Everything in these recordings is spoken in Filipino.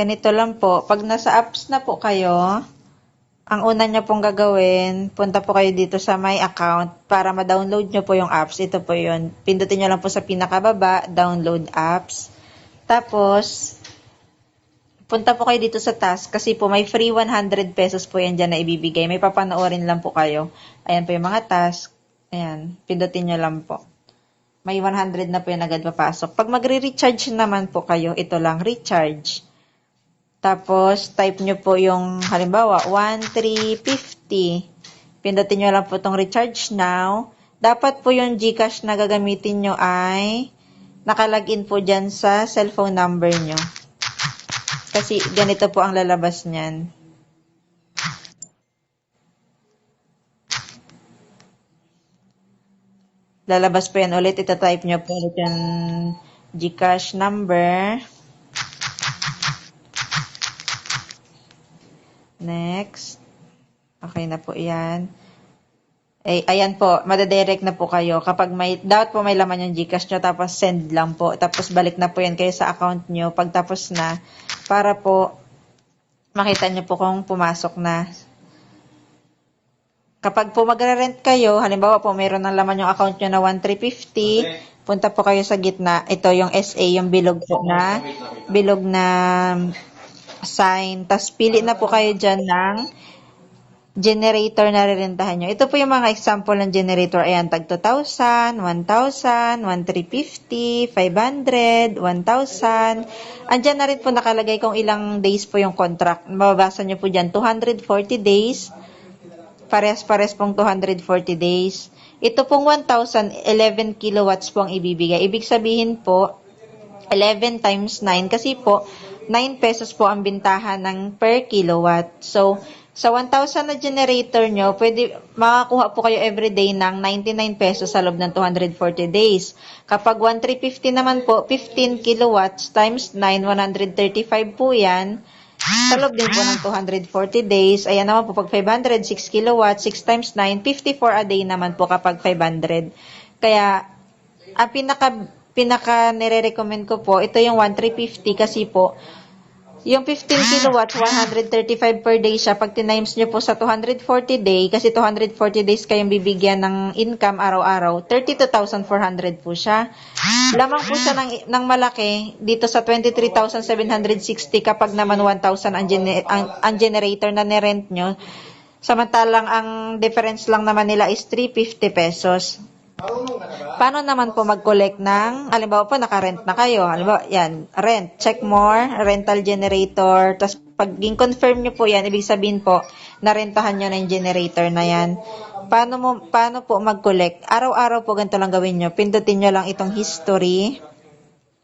ganito lang po. Pag nasa apps na po kayo, ang una nyo pong gagawin, punta po kayo dito sa My Account para ma-download nyo po yung apps. Ito po yun. Pindutin nyo lang po sa pinakababa, download apps. Tapos, punta po kayo dito sa task kasi po may free 100 pesos po yan dyan na ibibigay. May papanoorin lang po kayo. Ayan po yung mga task. Ayan, pindutin nyo lang po. May 100 na po yan agad papasok. Pag magre-recharge naman po kayo, ito lang, recharge. Tapos, type nyo po yung, halimbawa, 1,350. Pindutin nyo lang po itong recharge now. Dapat po yung GCash na gagamitin nyo ay nakalagin po dyan sa cellphone number nyo. Kasi ganito po ang lalabas niyan. Lalabas po yan ulit. Ita-type nyo po ulit yung GCash number. Next. Okay na po yan. Ayan po, madadirect na po kayo. Kapag dapat po may laman yung GCash nyo, tapos send lang po. Tapos balik na po yan kayo sa account nyo. Pagtapos na, para po makita nyo po kung pumasok na. Kapag po magre-rent kayo, halimbawa po mayroon ng laman yung account nyo na 1,350, punta po kayo sa gitna. Ito yung SA, yung bilog na sign. Tapos pili na po kayo dyan ng generator na rirentahan nyo. Ito po yung mga example ng generator. Ayan, tag 2,000, 1,000, 1,350, 500, 1,000. Andyan na rin po nakalagay kung ilang days po yung contract. Mababasa nyo po dyan, 240 days. Pares-pares pong 240 days. Ito pong 1,000, 11 kilowatts po ang ibibigay. Ibig sabihin po, 11 times 9 kasi po, 9 pesos po ang bintahan ng per kilowatt. So, sa 1,000 na generator nyo, pwede makakuha po kayo everyday ng 99 pesos sa loob ng 240 days. Kapag 1,350 naman po, 15 kilowatts times 9, 135 po yan. Sa loob din po ng 240 days. Ayan naman po, pag 500, 6 kilowatts, 6 times 9, 54 a day naman po kapag 500. Kaya, ang pinaka nire-recommend ko po, ito yung 1,350 kasi po, yung 15 kilowatts, 135 per day siya. Pag tinimes nyo po sa 240 day, kasi 240 days kayong bibigyan ng income araw-araw, 32,400 po siya. Lamang po siya ng malaki dito sa 23,760 kapag naman 1,000 ang generator na nirent nyo. Samantalang ang difference lang naman nila is 350 pesos. Paano naman po mag-collect ng, halimbawa po, naka-rent na kayo. Halimbawa, yan, rent, check more, rental generator. Tapos, pag confirm nyo po yan, ibig sabihin po, narentahan nyo na yung generator na yan. Paano po mag-collect? Araw-araw po ganito lang gawin nyo. Pindutin nyo lang itong history,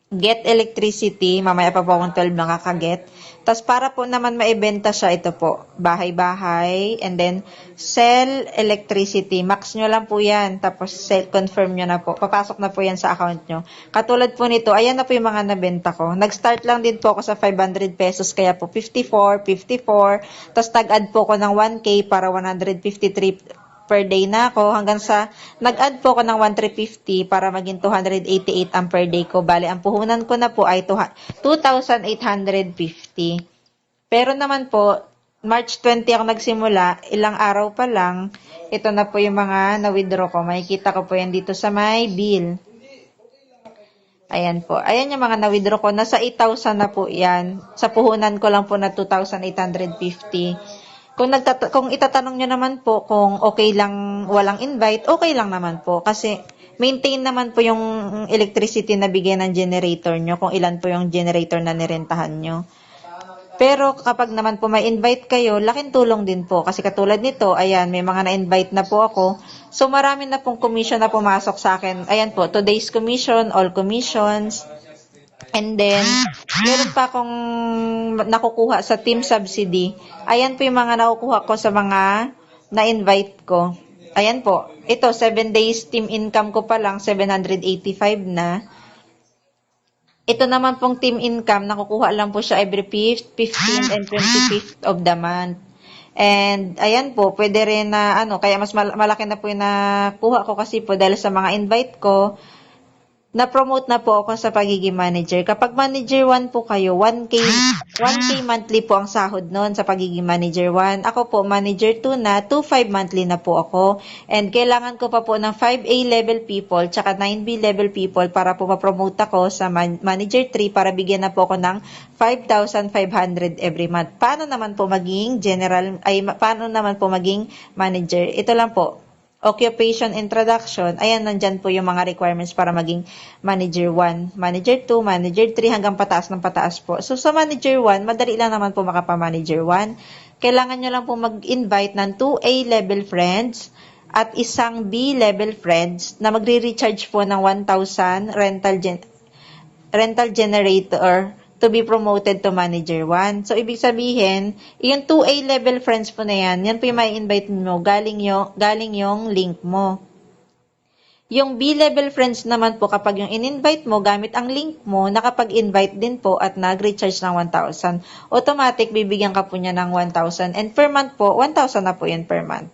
get electricity, mamaya pa po akong 12 nakaka-get. Tapos para po naman maibenta siya, ito po, bahay-bahay, and then sell electricity. Max nyo lang po yan, tapos confirm nyo na po. Papasok na po yan sa account nyo. Katulad po nito, ayan na po yung mga nabenta ko. Nag-start lang din po ako sa 500 pesos, kaya po 54, 54. Tapos tag-add po ko ng 1K para 153 per day na ako hanggang sa nag-add po ako ng 1,350 para maging 288 ang per day ko. Bale, ang puhunan ko na po ay 2,850. Pero naman po, March 20 ako nagsimula, ilang araw pa lang, ito na po yung mga na-withdraw ko. Makikita ko po yan dito sa my bill. Ayan po. Ayan yung mga na-withdraw ko. Nasa 8,000 na po yan. Sa puhunan ko lang po na 2,850. Kung itatanong nyo naman po kung okay lang walang invite, okay lang naman po. Kasi maintain naman po yung electricity na bigyan ng generator nyo kung ilan po yung generator na nirentahan nyo. Pero kapag naman po may invite kayo, laking tulong din po. Kasi katulad nito, ayan, may mga na-invite na po ako. So marami na pong commission na pumasok sa akin. Ayan po, today's commission, all commissions. And then, meron pa akong nakukuha sa team subsidy. Ayan po yung mga nakukuha ko sa mga na-invite ko. Ayan po. Ito, 7 days team income ko pa lang, 785 na. Ito naman pong team income, nakukuha lang po siya every 5th, 15th, and 25th of the month. And, ayan po, pwede rin na, kaya mas malaki na po yung nakuha ko kasi po dahil sa mga invite ko, na-promote na po ako sa pagiging manager. Kapag manager 1 po kayo, 1K monthly po ang sahod noon sa pagiging manager 1. Ako po, manager 2 na, 2.5 monthly na po ako. And kailangan ko pa po ng 5A level people, tsaka 9B level people para po ma-promote ako sa manager 3 para bigyan na po ako ng 5,500 every month. Paano naman po maging paano naman po maging manager? Ito lang po. Occupation introduction, ayan, nandyan po yung mga requirements para maging manager 1, manager 2, manager 3, hanggang pataas ng pataas po. So, sa manager 1, madali lang naman po makapa-manager 1. Kailangan nyo lang po mag-invite ng 2A level friends at isang B level friends na magre-recharge po ng 1,000 rental generator to be promoted to manager 1. So, ibig sabihin, yung 2A level friends po na yan po yung may invite mo, galing yung link mo. Yung B level friends naman po, kapag yung in-invite mo, gamit ang link mo, nakapag-invite din po at nag-recharge ng 1,000. Automatic, bibigyan ka po niya ng 1,000. And per month po, 1,000 na po yan per month.